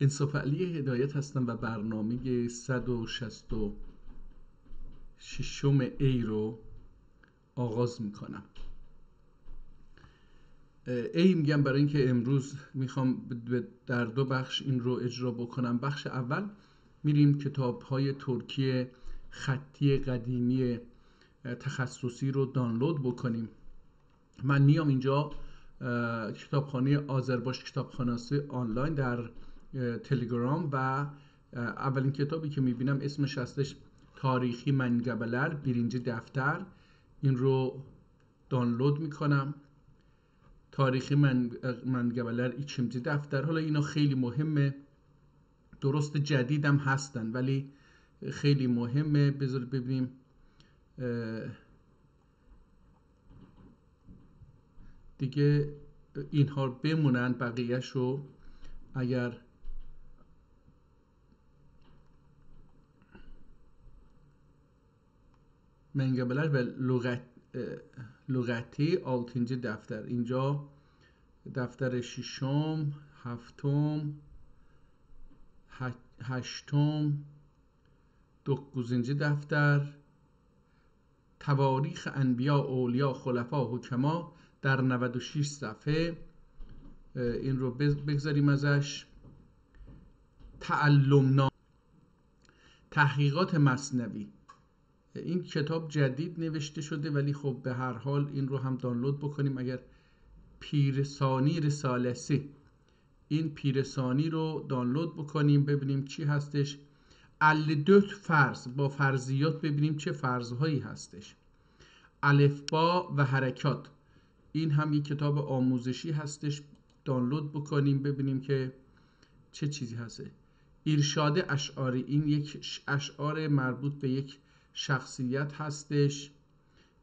انصاف علی هدایت هستم و برنامه 166 ای رو آغاز میکنم. ای میگم برای اینکه امروز میخوام در دو بخش این رو اجرا بکنم. بخش اول میریم کتاب‌های ترکی خطی قدیمی تخصصی رو دانلود بکنیم. من میام اینجا کتابخانه آذرباش کتابخانه آنلاین در تلگرام و اولین کتابی که میبینم اسمش هستش تاریخی منگبلر بیرینci دفتر. این رو دانلود میکنم. تاریخی منگبلر ikinci دفتر. حالا اینا خیلی مهمه، درست جدیدم هستن ولی خیلی مهمه. بذارید ببینیم دیگه اینها بمونن، بقیهش رو اگر منگبلر و لغتی altıncı دفتر. اینجا دفتر ششم، هفتم، هشتم، dokuzuncu دفتر. تواریخ انبیا، اولیا، خلفا، حکما در 96 صفحه. این رو بگذاریم ازش. تعلمنا، تحقیقات مثنوی. این کتاب جدید نوشته شده ولی خب به هر حال این رو هم دانلود بکنیم. اگر پیرسانی رسالسی، این پیرسانی رو دانلود بکنیم ببینیم چی هستش. 54 فرض، با فرضیات ببینیم چه فرضهایی هستش. الفبا و حرکات، این هم یک کتاب آموزشی هستش، دانلود بکنیم ببینیم که چه چیزی هسته. ارشاد اشعاری، این یک اشعار مربوط به یک شخصیت هستش.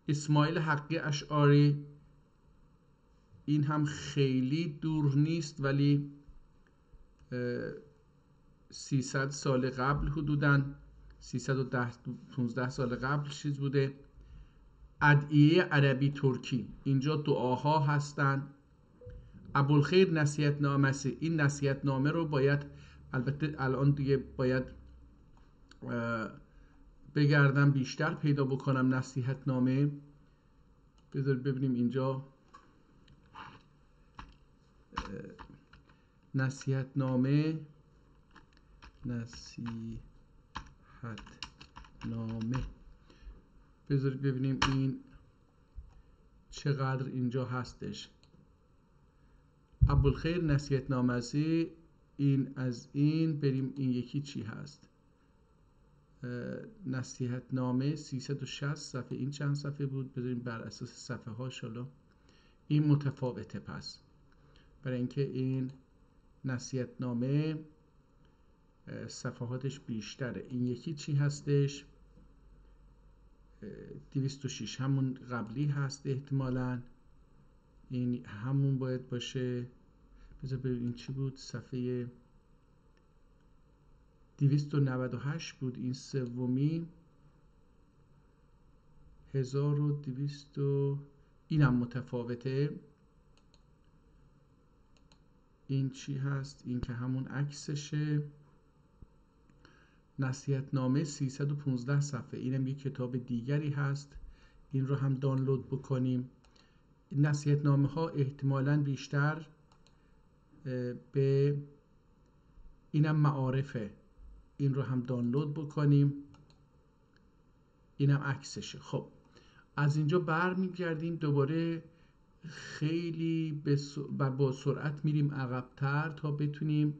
اسماعیل حقی اشعاری، این هم خیلی دور نیست ولی 300 سال قبل حدوداً 315 سال قبل چیز بوده. ادعیه عربی ترکی، اینجا دعاها هستن. ابوالخیر نصیحت نامه، این نصیحت نامه رو باید، البته الان دیگه باید بگردم بیشتر پیدا بکنم نصیحت نامه. بذار ببینیم اینجا نصیحت نامه بذارید ببینیم این چقدر اینجا هستش. ابوالخیر نصیحت نامه، این از این بریم این یکی چی هست. نصیحت نامه 360 صفحه، این چند صفحه بود؟ بذاریم بر اساس صفحه هاش. حالا این متفاوته پس، برای اینکه این نصیحت نامه صفحاتش بیشتره. این یکی چی هستش؟ 206 همون قبلی هست احتمالاً. این همون باید باشه. بذار ببینیم چی بود. صفحه 298 بود این سومی. 1200 اینم متفاوته. این چی هست؟ این که همون عکسشه. نصیحت نامه 315 صفحه، اینم یک کتاب دیگری هست. این رو هم دانلود بکنیم. نصیحت نامه ها احتمالاً بیشتر به اینم معارفه، این رو هم دانلود بکنیم. اینم عکسشه. خب از اینجا برمیگردیم دوباره، خیلی با سرعت میریم عقب‌تر تا بتونیم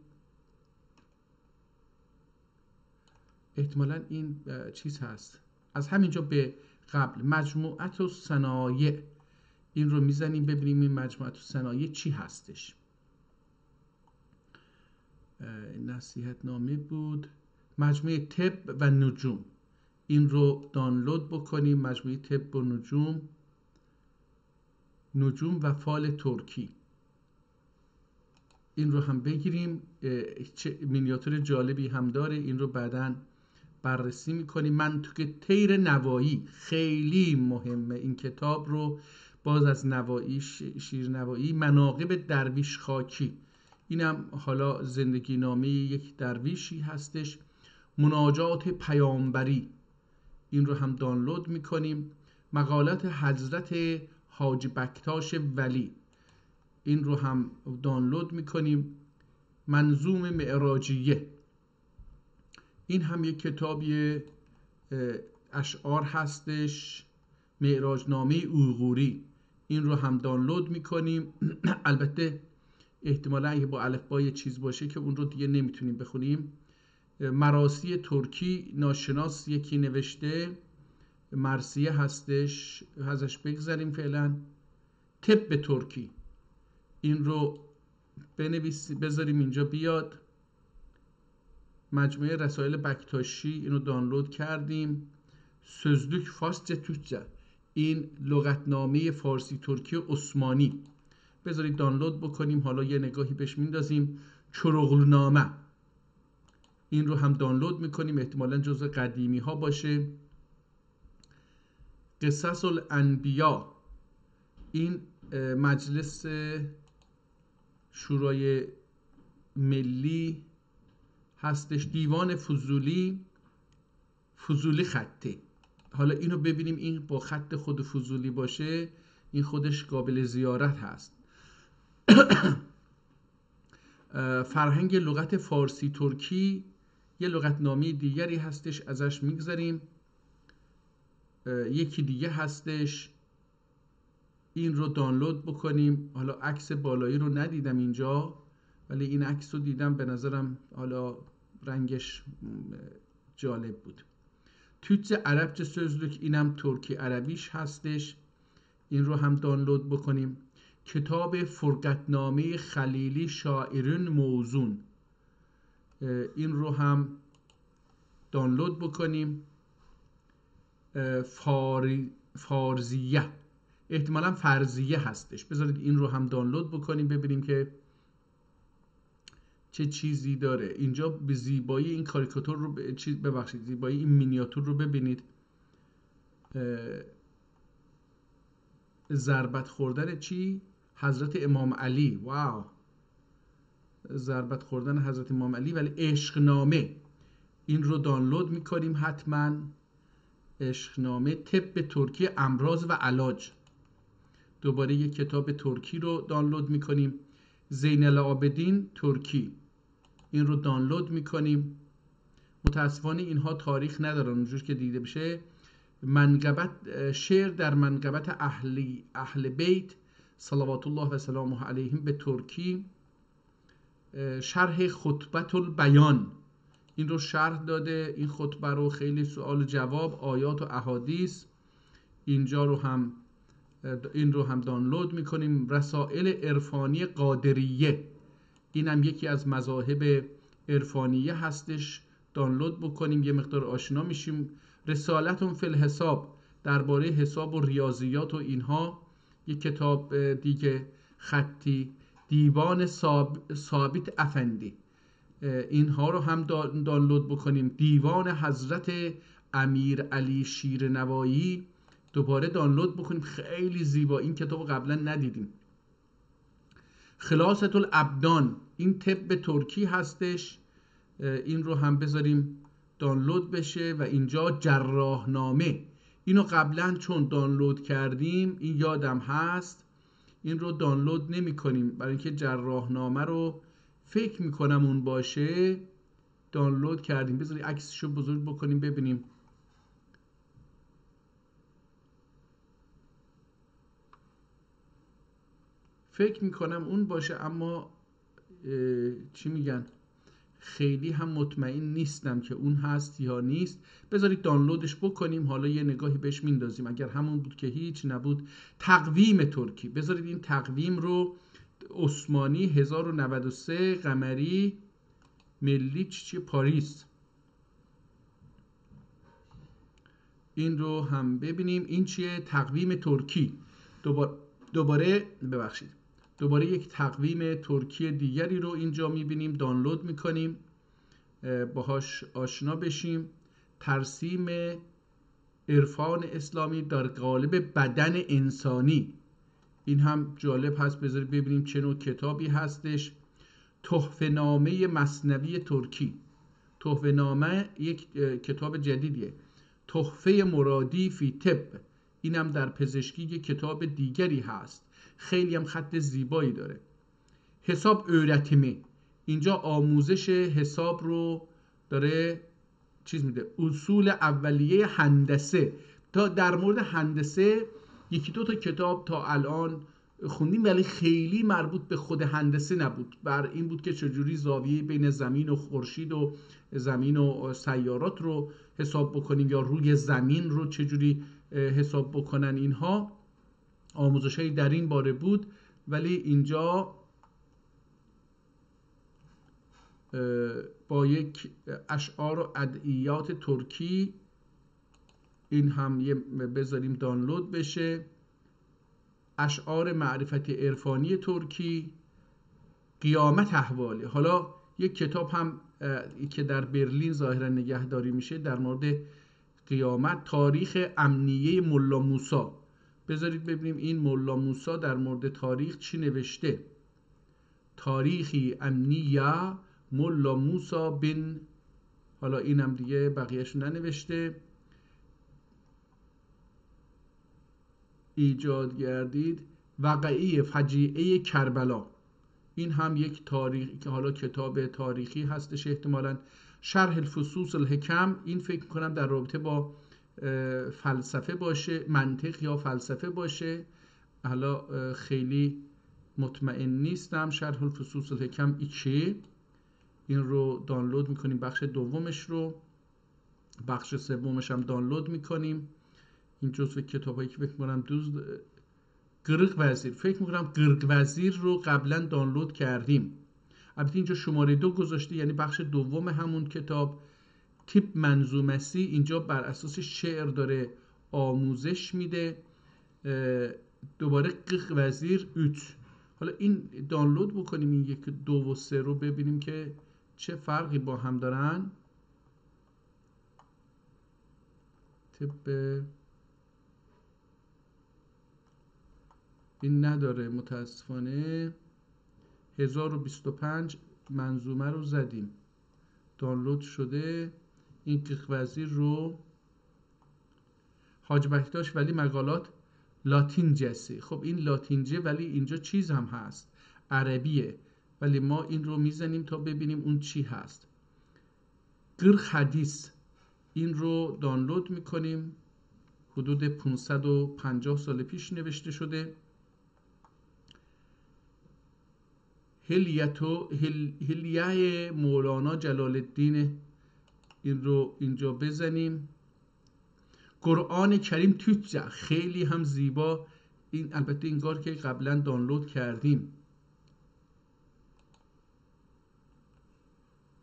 احتمالاً این چیز هست. از همینجا به قبل مجموعه الصنایع، این رو میزنیم ببینیم این مجموعه الصنایع چی هستش. نصیحت نامه بود. مجموعه طب و نجوم، این رو دانلود بکنیم. مجموعه طب و نجوم و فال ترکی، این رو هم بگیریم. مینیاتور جالبی هم داره، این رو بعداً بررسی میکنیم. منطق طیر نوایی خیلی مهمه، این کتاب رو باز از نوایی، شیر نوایی. مناقب درویش خاکی، اینم حالا زندگی نامه یک درویشی هستش. مناجات پیامبری، این رو هم دانلود میکنیم. مقالات حضرت حاج بکتاش ولی، این رو هم دانلود میکنیم. منظوم معراجیه، این هم یک کتابی اشعار هستش. معراجنامه اوغوری، این رو هم دانلود میکنیم. البته احتمالا اگه با الفبای چیز باشه که اون رو دیگه نمیتونیم بخونیم. مراسی ترکی، ناشناس یکی نوشته، مرسیه هستش، ازش بگذاریم فعلا. طب ترکی، این رو بذاریم اینجا بیاد. مجموعه رسائل بکتاشی، اینو دانلود کردیم. سözlük فارسی ترکچه، این لغتنامه فارسی ترکی عثمانی، بذارید دانلود بکنیم. حالا یه نگاهی بهش میندازیم. چروغلنامه، این رو هم دانلود میکنیم، احتمالا جزء قدیمی ها باشه. قصص الانبیا، این مجلس شورای ملی هستش. دیوان فضولی، فضولی خطه. حالا اینو ببینیم، این با خط خود فضولی باشه این خودش قابل زیارت هست. فرهنگ لغت فارسی ترکی، یه لغتنامه دیگری هستش، ازش میگذاریم. یکی دیگه هستش، این رو دانلود بکنیم. حالا عکس بالایی رو ندیدم اینجا، ولی این عکس رو دیدم، به نظرم حالا رنگش جالب بود. Türkçe Arapça sözlük، اینم ترکی عربیش هستش، این رو هم دانلود بکنیم. کتاب فرقتنامه خلیلی شاعرون موزون، این رو هم دانلود بکنیم. فارزیه، احتمالا فرضیه هستش، بذارید این رو هم دانلود بکنیم ببینیم که چه چیزی داره. اینجا به زیبایی این کاریکاتور رو ببخشید، زیبایی این مینیاتور رو ببینید. ضربت خوردن چی؟ حضرت امام علی. واو، ضربت خوردن حضرت امام علی. ولی عشقنامه، این رو دانلود میکنیم حتما. عشقنامه. طب ترکی، امراض و علاج، دوباره یک کتاب ترکی رو دانلود میکنیم. زین العابدین ترکی، این رو دانلود میکنیم. متاسفانه اینها تاریخ ندارن اونجور که دیده بشه. منقبت، شعر در منقبت اهل بیت صلوات الله و سلامه علیهم به ترکی. شرح خطبت البیان، این رو شرح داده این خطبه رو، خیلی سوال و جواب، آیات و احادیث. اینجا رو هم این رو هم دانلود میکنیم. رسائل عرفانی قادریه، این هم یکی از مذاهب عرفانیه هستش، دانلود بکنیم یه مقدار آشنا میشیم. رسالتون فی الحساب، درباره حساب و ریاضیات و اینها، یک کتاب دیگه خطی. دیوان ثابت افندی، اینها رو هم دانلود بکنیم. دیوان حضرت امیر علی شیرنوایی، دوباره دانلود بکنیم، خیلی زیبا، این کتاب قبلا ندیدیم. خلاصة الابدان، این طب ترکی هستش، این رو هم بذاریم دانلود بشه. و اینجا جراحنامه، اینو قبلا چون دانلود کردیم این یادم هست، این رو دانلود نمی کنیم برای اینکه جراحنامه رو فکر میکنم اون باشه، دانلود کردیم. بذارید عکسشو بزرگ بکنیم ببینیم. فکر میکنم اون باشه، اما چی میگن، خیلی هم مطمئن نیستم که اون هست یا نیست. بذارید دانلودش بکنیم، حالا یه نگاهی بهش میندازیم. اگر همون بود که هیچ، نبود تقویم ترکی. بذارید این تقویم رو عثمانی 1093 قمری ملی چی پاریس، این رو هم ببینیم. این چیه؟ تقویم ترکی. دوباره ببخشید، دوباره یک تقویم ترکی دیگری رو اینجا میبینیم، دانلود میکنیم باهاش آشنا بشیم. ترسیم عرفان اسلامی در قالب بدن انسانی، این هم جالب هست، بذارید ببینیم چه نوع کتابی هستش. تحفه نامه مثنوی ترکی. تحفه نامه یک کتاب جدیدیه. تحفه مرادی فی طب، اینم در پزشکی یک کتاب دیگری هست، خیلی هم خط زیبایی داره. حساب öğretimi، اینجا آموزش حساب رو داره چیز میده. اصول اولیه هندسه، تا در مورد هندسه یکی دو تا کتاب تا الان خوندیم ولی خیلی مربوط به خود هندسه نبود، بر این بود که چجوری زاویه بین زمین و خورشید و زمین و سیارات رو حساب بکنیم یا روی زمین رو چجوری حساب بکنن. اینها آموزش‌هایی در این باره بود، ولی اینجا با یک اشعار و ادعیات ترکی، این هم یه بذاریم دانلود بشه. اشعار معرفت عرفانی ترکی، قیامت احواله. حالا یک کتاب هم که در برلین ظاهرا نگهداری میشه در مورد قیامت، تاریخ امنیه ملا موسی. بذارید ببینیم این ملا موسی در مورد تاریخ چی نوشته. تاریخی امنیه ملا موسی بن، حالا اینم دیگه بقیه‌شو ننوشته. ایجاد گردید وقعه فجیعه کربلا، این هم یک تاریخی که حالا کتاب تاریخی هستش احتمالاً. شرح الفصوص الحکم، این فکر کنم در رابطه با فلسفه باشه، منطق یا فلسفه باشه، حالا خیلی مطمئن نیستم. شرح الفصوص الحکم ایچه، این رو دانلود میکنیم، بخش دومش رو، بخش سومش هم دانلود میکنیم. این جزو کتابایی که فکر میکنم قرق وزیر، فکر میکنم قرق وزیر رو قبلا دانلود کردیم. البته اینجا شماره 2 گذاشته، یعنی بخش دوم همون کتاب. تیپ منظومسی، اینجا بر اساس شعر داره آموزش میده. دوباره قرق وزیر 3. حالا این دانلود بکنیم این 1 2 و 3 رو، ببینیم که چه فرقی با هم دارن. طب این نداره متاسفانه. 1025 منظومه رو زدیم، دانلود شده. این قرق وزیر رو حاج بکتاش، ولی مقالات لاتینجه. خب این لاتینجه، ولی اینجا چیز هم هست، عربیه، ولی ما این رو میزنیم تا ببینیم اون چی هست. قرق حدیث، این رو دانلود میکنیم، حدود 550 سال پیش نوشته شده. هلیه مولانا جلال الدین، این رو اینجا بزنیم. قرآن کریم توچه، خیلی هم زیبا. این البته انگار که قبلا دانلود کردیم.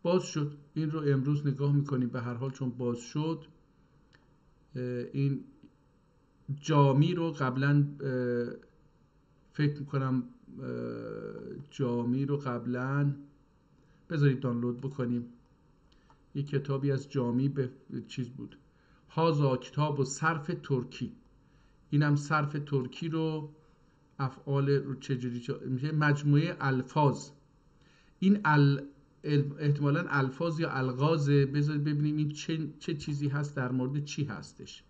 باز شد، این رو امروز نگاه میکنیم به هر حال چون باز شد. این جامی رو قبلا فکر میکنم جامی رو قبلا بذارید دانلود بکنیم. یک کتابی از جامی به چیز بود، هازا کتاب و صرف ترکی. اینم صرف ترکی رو افعال رو چجوری میشه، مجموعه الفاظ. این احتمالاً الفاظ یا الغازه. بذارید ببینیم این چه چیزی هست، در مورد چی هستش.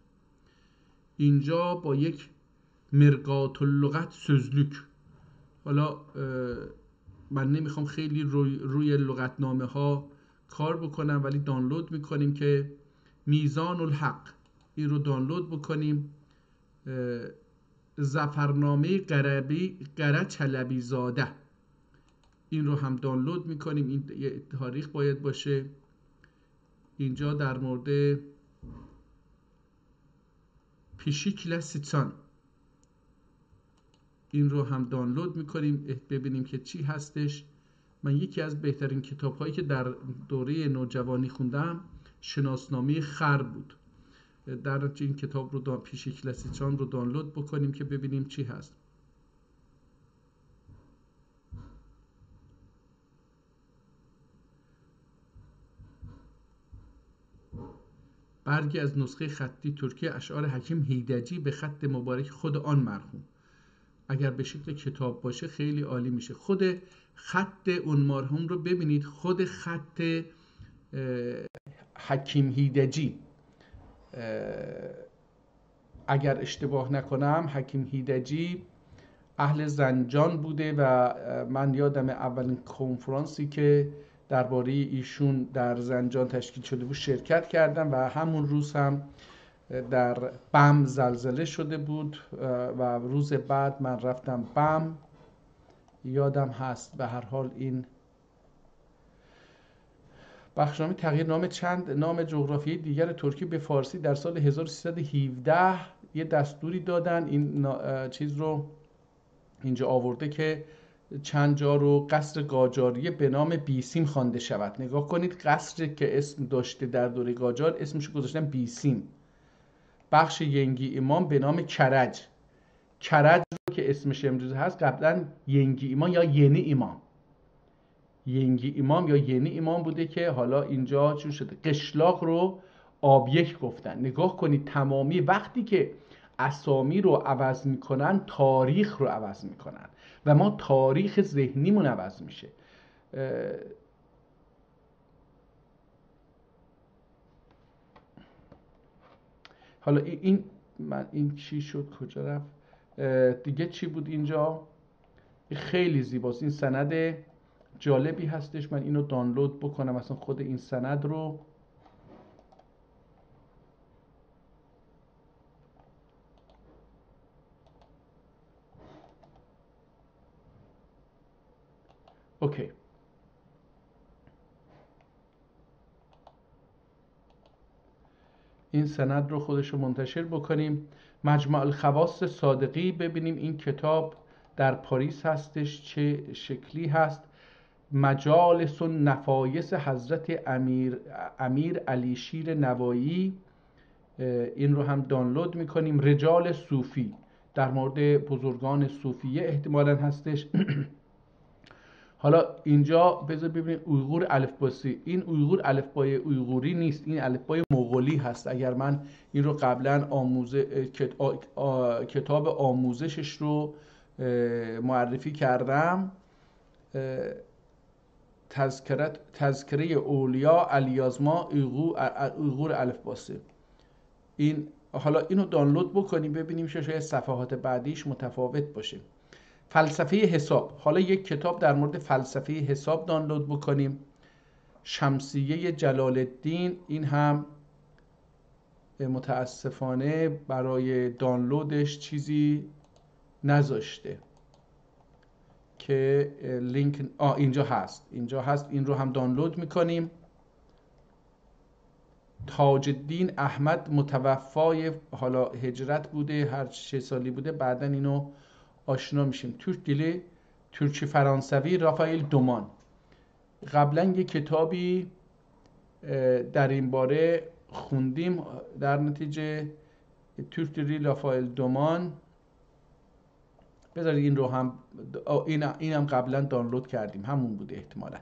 اینجا با یک مرقات اللغت سوزلوک. حالا من نمیخوام خیلی روی لغتنامه ها کار بکنم، ولی دانلود میکنیم که میزان الحق، این رو دانلود بکنیم. ظفرنامه قره چلبی زاده، این رو هم دانلود میکنیم. این تاریخ باید باشه. اینجا در مورد پیشیکل سیتسان، این رو هم دانلود میکنیم ببینیم که چی هستش. من یکی از بهترین کتاب هایی که در دوره نوجوانی خوندم شناسنامه خر بود. در این کتاب رو پیشیکل سیتسان رو دانلود بکنیم که ببینیم چی هست. برگی از نسخه خطی ترکی اشعار حکیم هیدجی به خط مبارک خود آن مرحوم. اگر به شکل کتاب باشه خیلی عالی میشه. خود خط اون مرحوم رو ببینید، خود خط حکیم هیدجی، اگر اشتباه نکنم حکیم هیدجی اهل زنجان بوده و من یادم اولین کنفرانسی که درباره ایشون در زنجان تشکیل شده بود شرکت کردم و همون روز هم در بم زلزله شده بود و روز بعد من رفتم بم، یادم هست. به هر حال این بخشنامه تغییر نام چند نام جغرافیایی دیگر ترکی به فارسی در سال 1317 یه دستوری دادن. این چیز رو اینجا آورده که چند جا رو قصر قاجاریه به نام بیسیم خوانده شود. نگاه کنید، قصری که اسم داشته در دوره قاجار اسمش گذاشتن بیسیم. بخش ینگی امام به نام کرج. کرج رو که اسمش امروز هست قبلا ینگی امام یا یعنی امام، ینگی امام یا یعنی امام بوده که حالا اینجا چون شده. قشلاق رو آبیک گفتن. نگاه کنید تمامی وقتی که اسامی رو عوض میکنن تاریخ رو عوض میکنن و ما تاریخ ذهنیمون عوض میشه. حالا این چی شد، کجا رفت دیگه؟ چی بود اینجا؟ خیلی زیباست، این سند جالبی هستش. من اینو دانلود بکنم اصلا خود این سند رو. اوکی، این سند رو خودش رو منتشر بکنیم. مجمع الخواص صادقی، ببینیم این کتاب در پاریس هستش چه شکلی هست. مجالس و نفایس حضرت امیر علی شیر نوایی، این رو هم دانلود میکنیم. رجال صوفی، در مورد بزرگان صوفیه احتمالاً هستش. حالا اینجا بذار ببینید اویغور الفباسی. این اویغور الفبای اویغوری نیست، این الفبای مغولی هست. اگر من این رو قبلا کتاب آموزشش رو معرفی کردم، تذکره اولیا الیازما اویغور الفباسی. این حالا اینو دانلود بکنیم ببینیم شاید صفحات بعدیش متفاوت باشه. فلسفه حساب، حالا یک کتاب در مورد فلسفه حساب دانلود بکنیم. شمسیه جلال الدین، این هم متاسفانه برای دانلودش چیزی نذاشته که لینک اینجا هست. این رو هم دانلود میکنیم. تاج الدین احمد متوفای، حالا هجرت بوده، هر چه سالی بوده، بعدن اینو آشنا میشیم. ترک دلی ترکی فرانسوی رافائل دومان. قبلا یک کتابی در این باره خوندیم، در نتیجه ترک دلی رافائل دومان. بذارید این رو هم این هم قبلا دانلود کردیم، همون بوده احتمالا.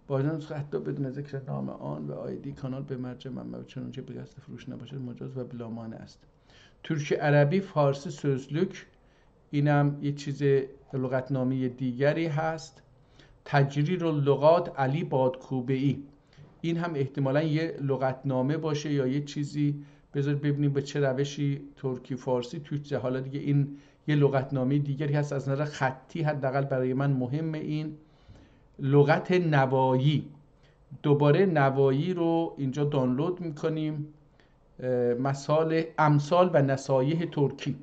باید حتی بدون ذکر نام آن و آیدی کانال به مرجع منبع چنانچه به قصد فروش نباشد مجاز و بلا مانع است. ترکی عربی فارسی سوزلوک، اینم یه چیز لغتنامه دیگری هست. تجریر اللغات علی بادکوبه‌ای، این هم احتمالا یه لغتنامه باشه یا یه چیزی. بذار ببینیم به چه روشی ترکی فارسی توی حالا دیگه این یه لغتنامه دیگری هست از نظر خطی، حداقل برای من مهمه. این لغت نوایی، دوباره نوایی رو اینجا دانلود میکنیم. امثال و نصایح ترکی،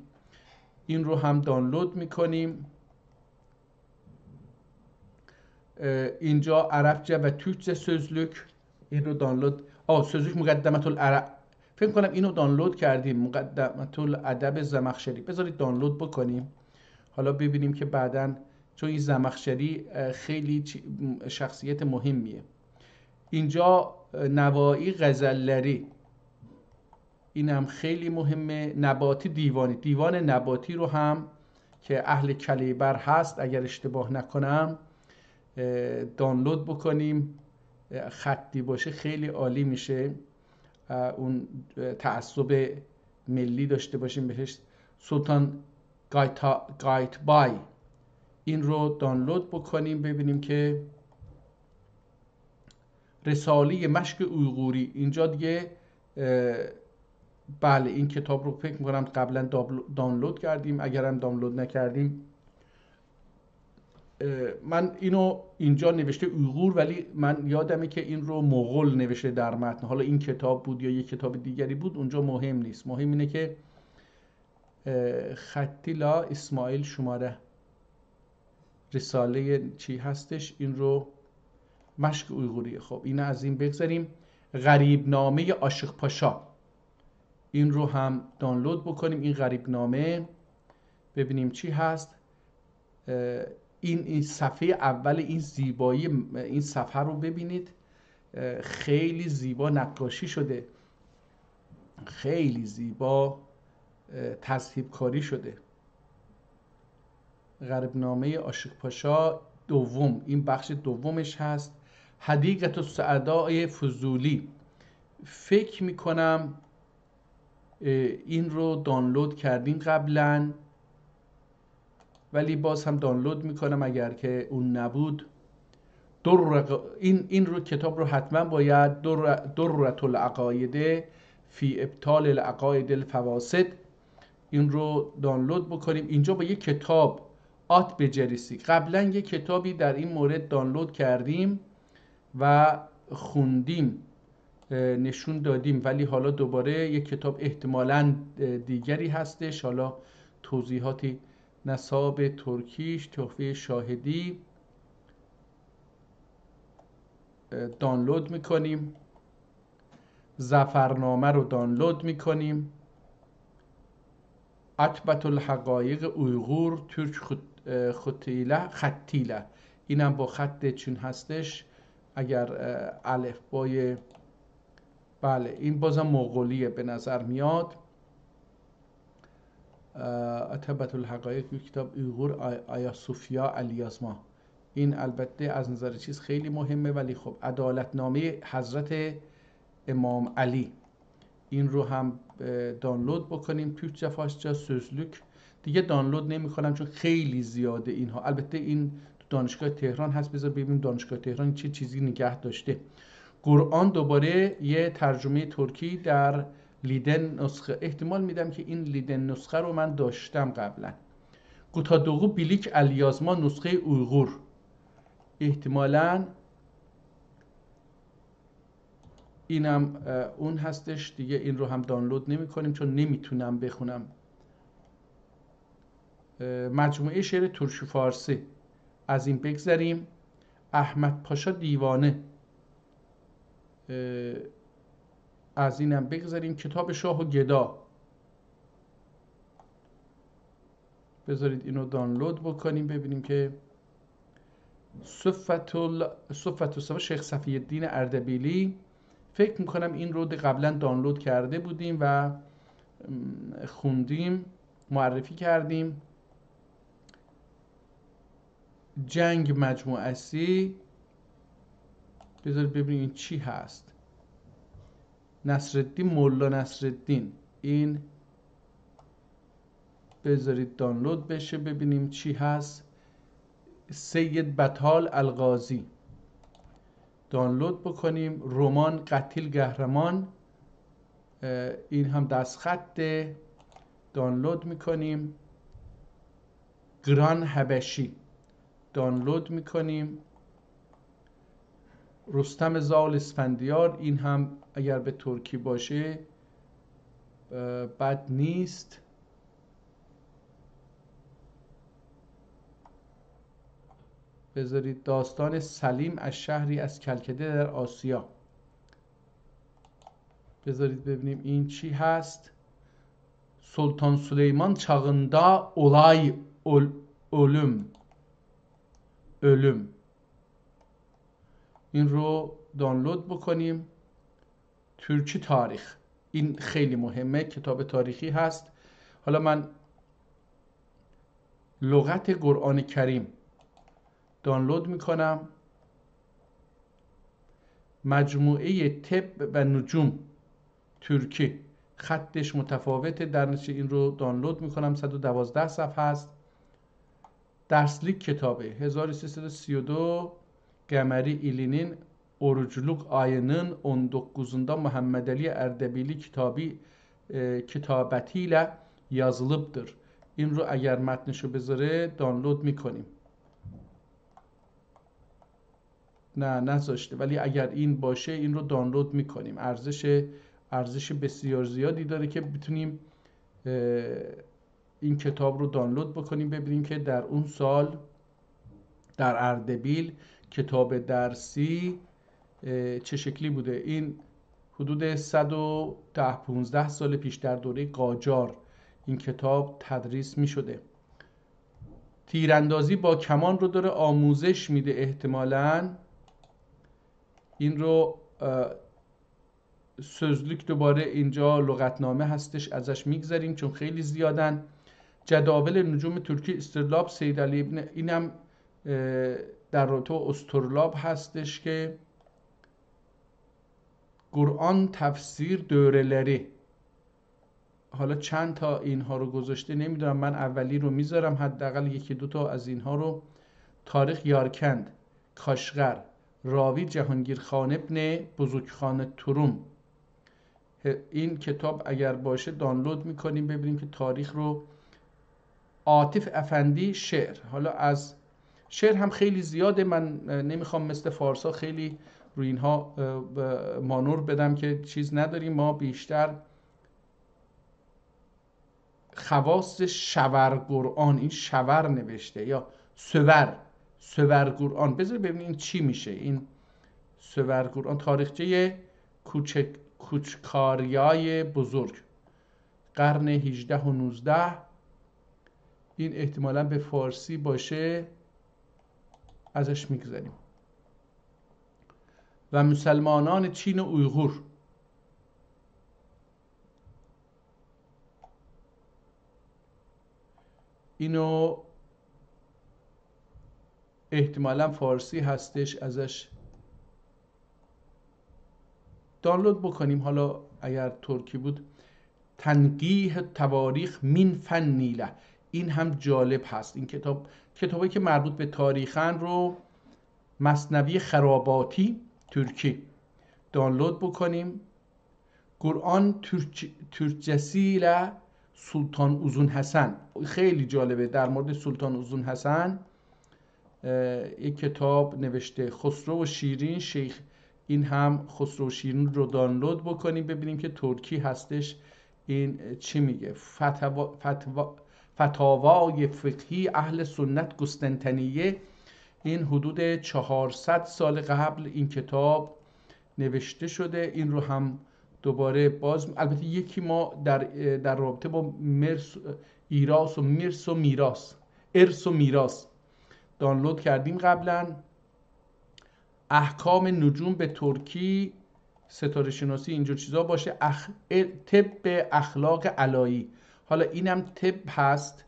این رو هم دانلود میکنیم. اینجا عربچه و تürkçe سözlük، این رو دانلود. سözlük مقدمت العرب، فکر کنم اینو دانلود کردیم. مقدمت الادب زمخشری، بذارید دانلود بکنیم. حالا ببینیم که بعداً، چون این زمخشری خیلی شخصیت مهمیه. اینجا نوایی غزلری، این هم خیلی مهمه. نباتی دیوان نباتی رو هم که اهل کلیبر هست اگر اشتباه نکنم دانلود بکنیم. خطی باشه خیلی عالی میشه. اون تعصب ملی داشته باشیم بهش. سلطان گایت بای این رو دانلود بکنیم ببینیم که رساله مشق اویغوری اینجا دیگه بله این کتاب رو فکر میکنم قبلا دانلود کردیم، اگرم دانلود نکردیم من اینو اینجا نوشته اویغور ولی من یادمه که این رو مغول نوشته در متن. حالا این کتاب بود یا یک کتاب دیگری بود اونجا مهم نیست، مهم اینه که خطیلا اسماعیل شماره رساله چی هستش، این رو مشق اویغوری. خب این از این بگذاریم. غریب نامه عاشق پاشا این رو هم دانلود بکنیم. این غریب نامه ببینیم چی هست. این صفحه اول این زیبایی این صفحه رو ببینید، خیلی زیبا نقاشی شده، خیلی زیبا تصحیب کاری شده. غریب نامه عاشق پاشا دوم، این بخش دومش هست. حدیقه السعداء فضولی فکر میکنم این رو دانلود کردیم قبلا ولی باز هم دانلود میکنم اگر که اون نبود. این رو کتاب رو حتما باید دررة العقاید فی ابطال العقاید الفواسد این رو دانلود بکنیم. اینجا با یک کتاب آت بجریسی قبلا یک کتابی در این مورد دانلود کردیم و خوندیم، نشون دادیم، ولی حالا دوباره یک کتاب احتمالاً دیگری هستش. حالا توضیحاتی نصاب ترکیش تحفه شاهدی دانلود میکنیم، ظفرنامه رو دانلود میکنیم، عتبة الحقایق اویغور ترک خطیله اینم با خط چین هستش. اگر الفبای بله این بازم مغولیه به نظر میاد. عتبة الحقایق کتاب اویغور آیا صوفیا الیازما این البته از نظر چیز خیلی مهمه ولی خب عدالتنامه حضرت امام علی این رو هم دانلود بکنیم. Türkçe Farsça sözlük دیگه دانلود نمی کنم چون خیلی زیاده اینها. البته این دانشگاه تهران هست، بذار ببینیم دانشگاه تهران چه چیزی نگه داشته. قرآن دوباره یه ترجمه ترکی در لیدن نسخه، احتمال میدم که این لیدن نسخه رو من داشتم قبلا. گوتادوغو بیلیک الیازما نسخه اویغور احتمالاً اینم اون هستش دیگه. این رو هم دانلود نمی کنیم چون نمیتونم بخونم. مجموعه شعر ترکی فارسی از این بگذریم. احمد پاشا دیوانه از اینم بگذاریم. کتاب شاه و گدا بذارید اینو دانلود بکنیم ببینیم که صفت الصفا شیخ صفی الدین اردبیلی فکر میکنم این رو قبلا دانلود کرده بودیم و خوندیم، معرفی کردیم. جنگ مجموعه سی بذارید ببینیم این چی هست. نصرالدین مولا نصرالدین این بذارید دانلود بشه ببینیم چی هست. سید بطال الغازی دانلود بکنیم. رمان قتیل قهرمان این هم دستخط دانلود میکنیم. گران حبشی دانلود میکنیم. رستم زال اسفندیار این هم اگر به ترکی باشه بد نیست. بذارید داستان سلیم از شهری از کلکده در آسیا بذارید ببینیم این چی هست. سلطان سلیمان çağında olay ölüm این رو دانلود بکنیم. ترکی تاریخ این خیلی مهمه، کتاب تاریخی هست. حالا من لغت قرآن کریم دانلود میکنم. مجموعه طب و نجوم ترکی خطش متفاوته، در نتیجه این رو دانلود میکنم. 112 صفحه است. derslik kitabı 1332 Qəməri ilinin orucluq ayının 19'unda Muhammed Ali Ərdəbili kitabəti ilə yazılıbdır. این رو اگر متنشو بذاره دانلود میکنیم. نه نذاشته، ولی اگر این باشه این رو دانلود میکنیم. ارزش بسیار زیادی داره که بتونیم این کتاب رو دانلود بکنیم، ببینیم که در اون سال در اردبیل کتاب درسی چه شکلی بوده. این حدود 110-15 سال پیش در دوره قاجار این کتاب تدریس می شده. تیراندازی با کمان رو داره آموزش میده احتمالاً. این رو سözlük دوباره اینجا لغتنامه هستش، ازش میگذریم چون خیلی زیادن. جداول نجوم ترکی استرلاب سید علی ابن، اینم در رابطه با استرلاب هستش که قرآن تفسیر دوره‌لری. حالا چند تا اینها رو گذاشته نمیدونم، من اولی رو میذارم، حداقل یکی دو تا از اینها رو. تاریخ یارکند، کاشغر، راوی جهانگیر خان ابن بزرگخان تروم. این کتاب اگر باشه دانلود میکنیم ببینیم که تاریخ رو. عاطف افندی شعر، حالا از شعر هم خیلی زیاده، من نمیخوام مثل فارسا خیلی روی اینها مانور بدم که چیز نداریم. ما بیشتر خواص شور قرآن، این شور نوشته یا سور قرآن، بذار ببینیم این چی میشه. این سور قرآن، تاریخچه کوچکاریای بزرگ قرن 18 و 19. این احتمالاً به فارسی باشه، ازش میگذاریم. و مسلمانان چین و اویغور، اینو احتمالاً فارسی هستش، ازش دانلود بکنیم. حالا اگر ترکی بود تنقیح تواریخ من فنیله، این هم جالب هست. این کتابی که مربوط به تاریخن رو مثنوی خراباتی ترکی دانلود بکنیم. قرآن ترکچesiyle سلطان uzun حسن، خیلی جالبه. در مورد سلطان uzun حسن یک کتاب نوشته. خسرو و شیرین شیخ، این هم خسرو و شیرین رو دانلود بکنیم ببینیم که ترکی هستش این چی میگه. فتاوای فقهی اهل سنت قسطنطنیه، این حدود 400 سال قبل این کتاب نوشته شده. این رو هم دوباره باز، البته یکی ما در رابطه با ارث و میراث دانلود کردیم قبلا. احکام نجوم به ترکی، ستاره شناسی، اینجور چیزا باشه. طب اخلاق علایی، حالا اینم طب هست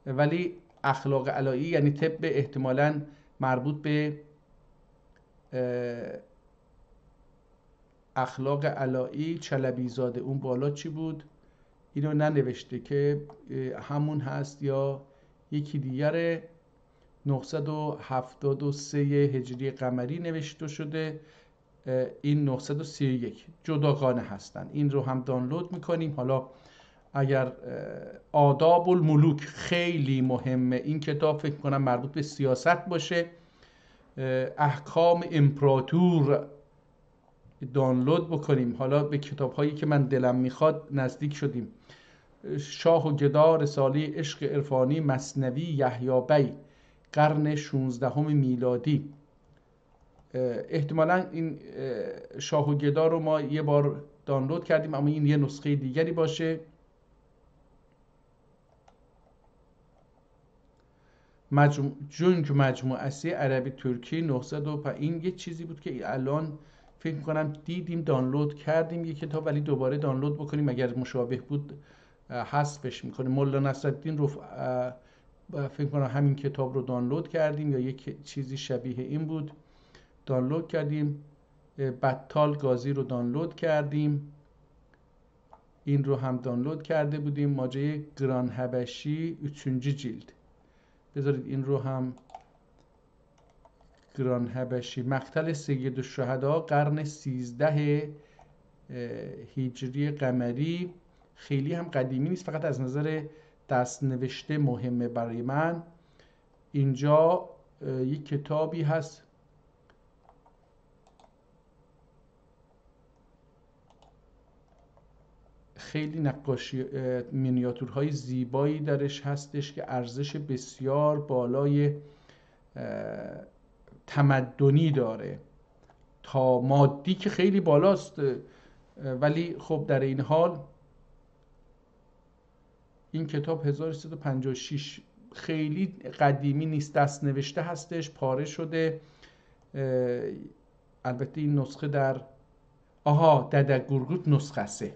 ولی اخلاق علایی یعنی طب احتمالاً مربوط به اخلاق علایی. چلبی زاده، اون بالا چی بود؟ اینو ننوشته که همون هست یا یکی دیگره. 973 هجری قمری نوشته شده، این 931 جداگانه هستن. این رو هم دانلود میکنیم. حالا اگر آداب الملوک خیلی مهمه، این کتاب فکر کنم مربوط به سیاست باشه. احکام امپراتور دانلود بکنیم. حالا به کتاب هایی که من دلم میخواد نزدیک شدیم. شاه و گدا، رساله عشق عرفانی، مثنوی یحیی بی قرن 16 میلادی. احتمالاً این شاه و گدا رو ما یه بار دانلود کردیم، اما این یه نسخه دیگری باشه. جنگ مجموعه عربی ترکی 905، این یه چیزی بود که الان فکر کنم دیدیم دانلود کردیم یه کتاب، ولی دوباره دانلود بکنیم اگر مشابه بود حذفش میکنیم. مولا نصرالدین رو فکر کنم همین کتاب رو دانلود کردیم یا یک چیزی شبیه این بود دانلود کردیم. بطال گازی رو دانلود کردیم. این رو هم دانلود کرده بودیم، ماجرای گران حبشی 3. جلد. بذارید این رو هم، گران حبشی، مقتل سید الشهدا، قرن 13 هجری قمری. خیلی هم قدیمی نیست، فقط از نظر دست نوشته مهمه برای من. اینجا یک کتابی هست خیلی نقاشی مینیاتورهای زیبایی درش هستش که ارزش بسیار بالای تمدنی داره، تا مادی که خیلی بالاست، ولی خب در این حال این کتاب 1356 خیلی قدیمی نیست، دست نوشته هستش، پاره شده. البته این نسخه در ددک گورگوت نسخه سه.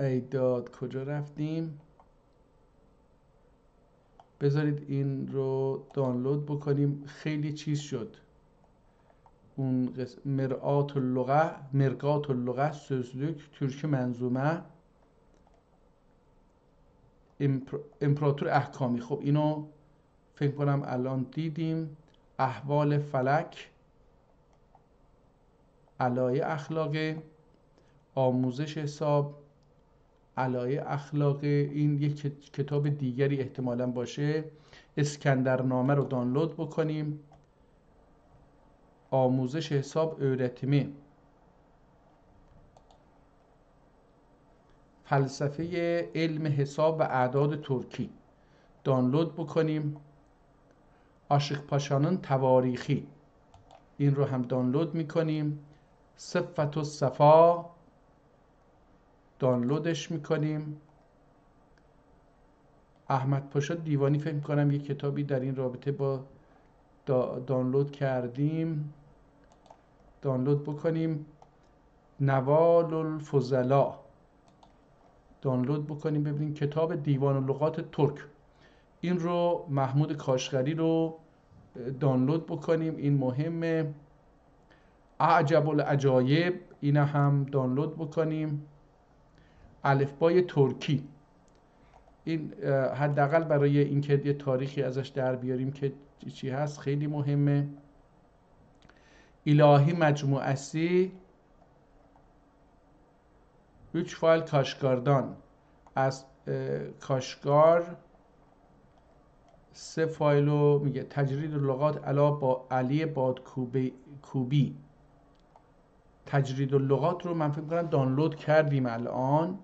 ایداد کجا رفتیم؟ بذارید این رو دانلود بکنیم. خیلی چیز شد اون مرآت اللغه سözlük ترکی منظومه امپراتور احکامی. خب اینو فکر کنم الان دیدیم. احوال فلک، علایه اخلاقی، آموزش حساب، علایه اخلاقی. این یک کتاب دیگری احتمالاً باشه. اسکندرنامه رو دانلود بکنیم. آموزش حساب öğretimi، فلسفه علم حساب و اعداد ترکی دانلود بکنیم. عاشق پاشانın تواریخی، این رو هم دانلود میکنیم. صفت الصفا دانلودش میکنیم. احمد پاشا دیوانی فکر میکنم یک کتابی در این رابطه با دانلود کردیم، دانلود بکنیم. نوال الفضلا دانلود بکنیم. ببینیم کتاب دیوان اللغات ترک، این رو محمود کاشغری رو دانلود بکنیم، این مهمه. اعجب العجایب، این هم دانلود بکنیم. الفبای ترکی، این حداقل برای اینکه یه تاریخی ازش در بیاریم که چی هست خیلی مهمه. الهی مجموعسی 3 فایل کاشگاردان، از کاشگار 3 فایل رو میگه. تجرید اللغات با علی بادکوبی. تجرید اللغات رو من فکر می‌کنم دانلود کردیم الان.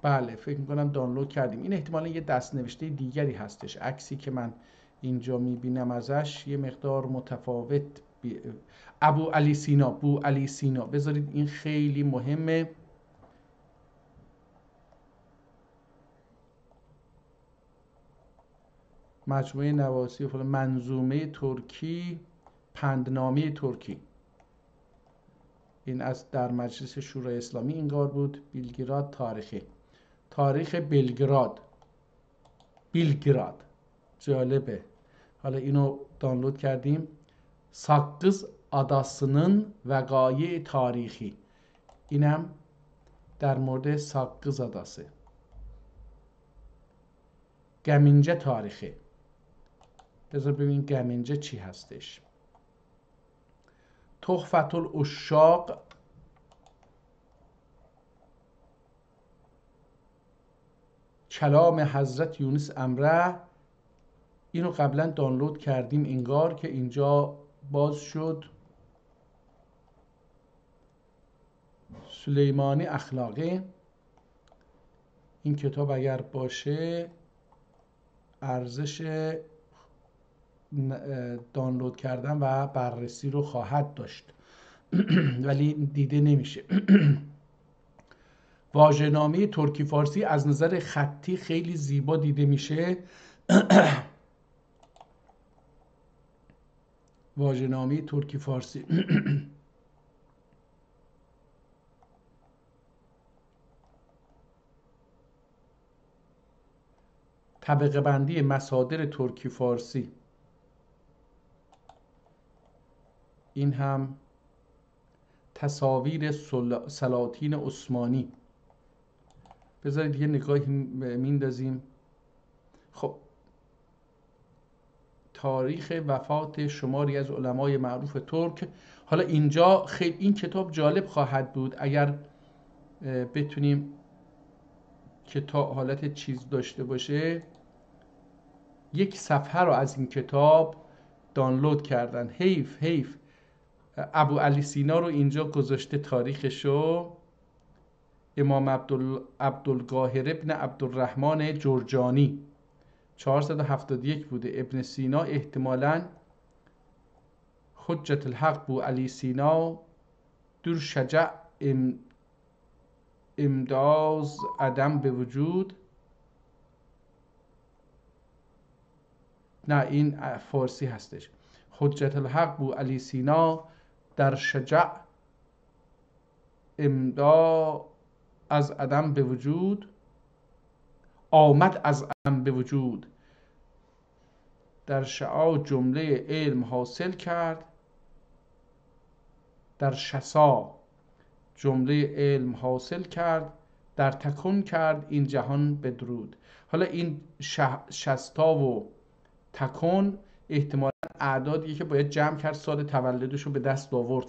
بله فکر می‌کنم دانلود کردیم. این احتمالاً یه دست نوشته دیگری هستش. عکسی که من اینجا می‌بینم ازش یه مقدار متفاوت. بو علی سینا. بذارید این خیلی مهمه. مجموعه نواسی و منظومه ترکی، پندنامه ترکی، این از در مجلس شورای اسلامی اینگار بود. بیلگراد تاریخی، تاریخ بیلگراد جالبه. حالا اینو دانلود کردیم. Saqqız adasının وقایع تاریخی، اینم در مورد ساقز adası. گمینجه تاریخی، بذار ببین گمینجه چی هستش. تحفة العشاق، کلام حضرت یونس امره، اینو قبلا دانلود کردیم انگار که اینجا باز شد. سلیمانی اخلاقی، این کتاب اگر باشه ارزش دانلود کردن و بررسی رو خواهد داشت ولی دیده نمیشه. واژه‌نامه ترکی فارسی از نظر خطی خیلی زیبا دیده میشه. واژه‌نامه ترکی فارسی طبقه بندی مصادر ترکی فارسی، این هم تصاویر سلاطین عثمانی. بذارید یه نگاهی میندازیم. خب تاریخ وفات شماری از علمای معروف ترک. حالا اینجا خیلی این کتاب جالب خواهد بود اگر بتونیم کتاب حالت چیز داشته باشه. یک صفحه رو از این کتاب دانلود کردن. حیف ابو علی سینا رو اینجا گذاشته تاریخشو. امام عبدالقاهر ابن عبدالرحمن جرجانی 471 بوده. ابن سینا احتمالاً حجت الحق بو علی سینا در شجع امداز عدم به وجود. نه این فارسی هستش. حجت الحق بو علی سینا در شجع امدا از عدم به وجود، آمد از عدم به وجود، در شعاع جمله علم حاصل کرد، در شسا جمله علم حاصل کرد، در تکون کرد این جهان بدرود. حالا این شستا و تکون احتمالاً اعدادیه که باید جمع کرد سال تولدش رو به دست آورد.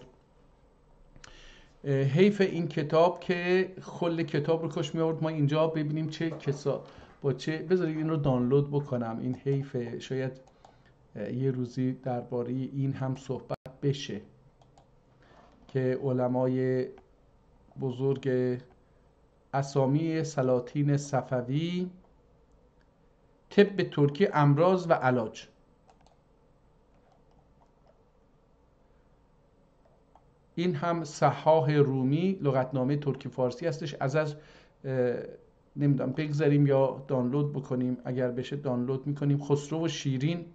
حیف این کتاب که کل کتاب رو کاش می آورد ما اینجا ببینیم چه با چه. بذارید این رو دانلود بکنم. این حیف. شاید یه روزی درباره این هم صحبت بشه که علمای بزرگ اسامی سلاطین صفوی، طب ترکی، امراض و علاج. این هم صحاح رومی لغتنامه ترکی فارسی هستش. ازش نمیدونم بگذاریم یا دانلود بکنیم. اگر بشه دانلود میکنیم. خسرو و شیرین،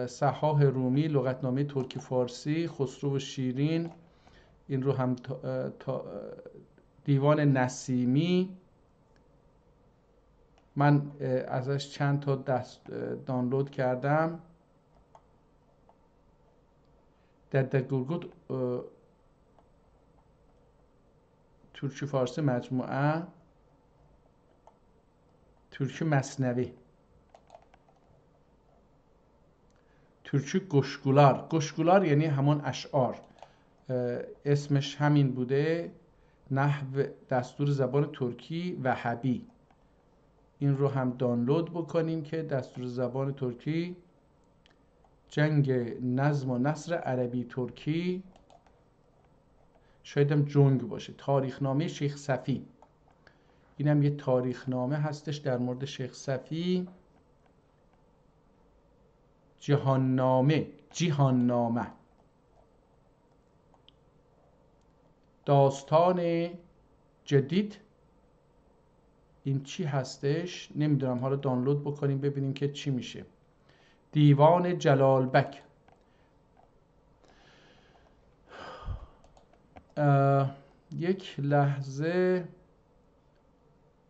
صحاح رومی لغتنامه ترکی فارسی، خسرو و شیرین. این رو هم دیوان نسیمی، من ازش چند تا دانلود کردم. در گورگوت ترکی فارسی مجموعه، ترکی مثنوی، ترکی گشگولار یعنی همون اشعار، اسمش همین بوده. نحو دستور زبان ترکی وهابی. این رو هم دانلود بکنیم که دستور زبان ترکی، جنگ نظم و نثر عربی ترکی، شاید هم جنگ باشه. تاریخنامه شیخ صفی، اینم یه تاریخنامه هستش در مورد شیخ صفی. جهاننامه، داستان جدید. این چی هستش نمیدونم. حالا دانلود بکنیم ببینیم که چی میشه. دیوان جلالبک. یک لحظه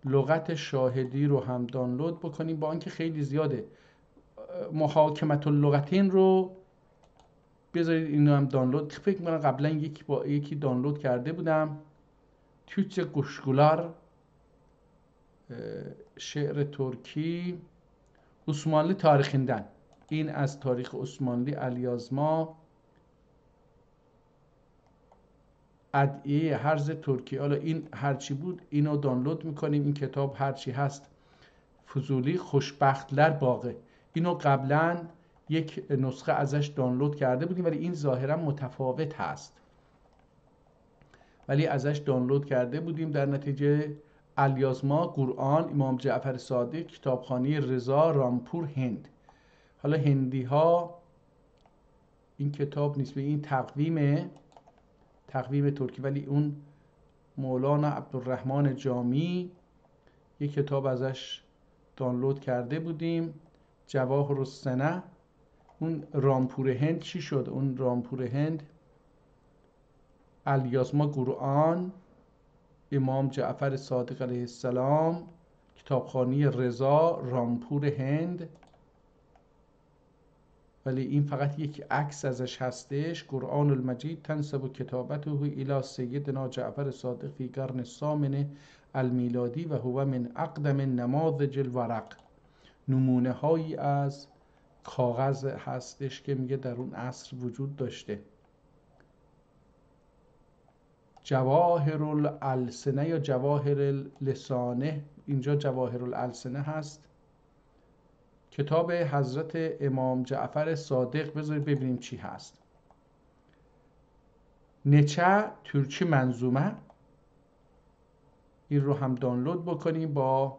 لغت شاهدی رو هم دانلود بکنیم، با اینکه خیلی زیاده. محاکمت اللغتین رو بذارید اینو هم دانلود. فکر می‌کنم قبلا یکی دانلود کرده بودم. تیوچه گوشگولار، شعر ترکی. عثمانی تاریخیندن، این از تاریخ عثمانی الیازما. ادعیه هرز ترکی. حالا این هرچی بود اینو دانلود میکنیم. این کتاب هرچی هست. فضولی خوشبخت لر باقه، اینو قبلا یک نسخه ازش دانلود کرده بودیم ولی این ظاهرا متفاوت هست. ولی ازش دانلود کرده بودیم. در نتیجه الیازما، قرآن، امام جعفر صادق، کتابخانه رضا، رامپور، هند. حالا هندی ها این کتاب نیست، به این تقویم ترکی. ولی اون مولانا عبدالرحمن جامی یک کتاب ازش دانلود کرده بودیم، جواهر السنه. اون رامپور هند چی شد؟ اون رامپور هند الیازما، قرآن، امام جعفر صادق علیه السلام، کتابخانه رضا، رامپور هند. ولی این فقط یک عکس ازش هستش. قرآن المجید تنسب کتابته الی سیدنا جعفر صادق فی قرن الثامن المیلادی و هو من اقدم نماذج الورق. نمونه هایی از کاغذ هستش که میگه در اون عصر وجود داشته. جواهر الالسنه یا جواهر اللسانه، اینجا جواهر الالسنه هست، کتاب حضرت امام جعفر صادق. بذارید ببینیم چی هست. نچه ترکی منظومه، این رو هم دانلود بکنیم. با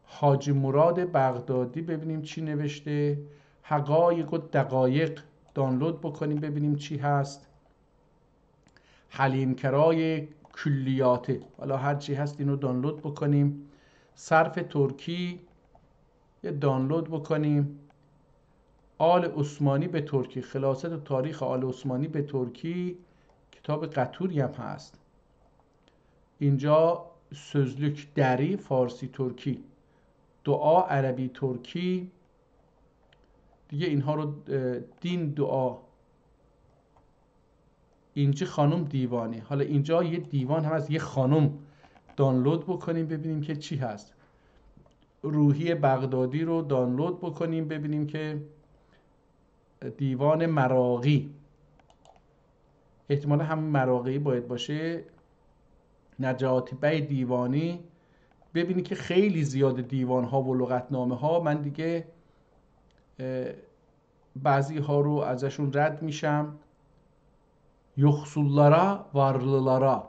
حاجی مراد بغدادی ببینیم چی نوشته. حقایق و دقایق دانلود بکنیم ببینیم چی هست. حلیم کرای کلیاته، حالا هر چی هست اینو دانلود بکنیم. صرف ترکی یه دانلود بکنیم. آل عثمانی به ترکی، خلاصه و تاریخ آل عثمانی به ترکی، کتاب قطوری هم هست. اینجا سözlük دری فارسی ترکی، دعا عربی ترکی دیگه، اینها رو دین دعا. اینجا خانم دیوانی، حالا اینجا یه دیوان هم از یه خانم دانلود بکنیم ببینیم که چی هست. روحی بغدادی رو دانلود بکنیم ببینیم که دیوان مراغی، احتمالا همین مراغی باید باشه. نجاتی بی دیوانی، ببینید که خیلی زیاد دیوان ها و لغتنامه ها. من دیگه بعضی ها رو ازشون رد میشم. یخسولlara varlılara،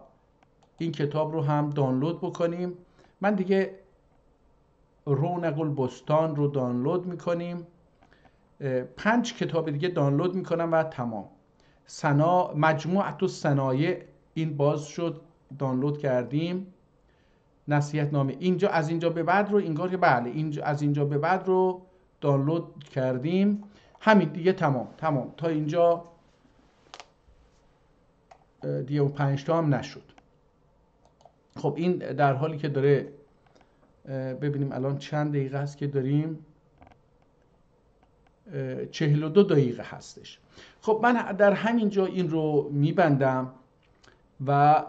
این کتاب رو هم دانلود بکنیم. من دیگه رونق البستان رو دانلود میکنیم. 5 کتاب دیگه دانلود میکنم و تمام. مجموعة الصنایع، این باز شد، دانلود کردیم. نصیحت نامه، اینجا از اینجا به بعد رو انگار که بله، اینجا از اینجا به بعد رو دانلود کردیم. همین دیگه تمام تا اینجا دیگه. اون 5 تا هم نشد. خب این در حالی که داره، ببینیم الان چند دقیقه هست که داریم. 42 دقیقه هستش. خب من در همین جا این رو میبندم و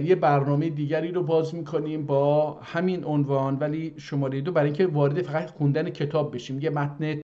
یه برنامه دیگری رو باز میکنیم با همین عنوان، ولی شماره 2، برای اینکه وارد فقط خوندن کتاب بشیم. یه متن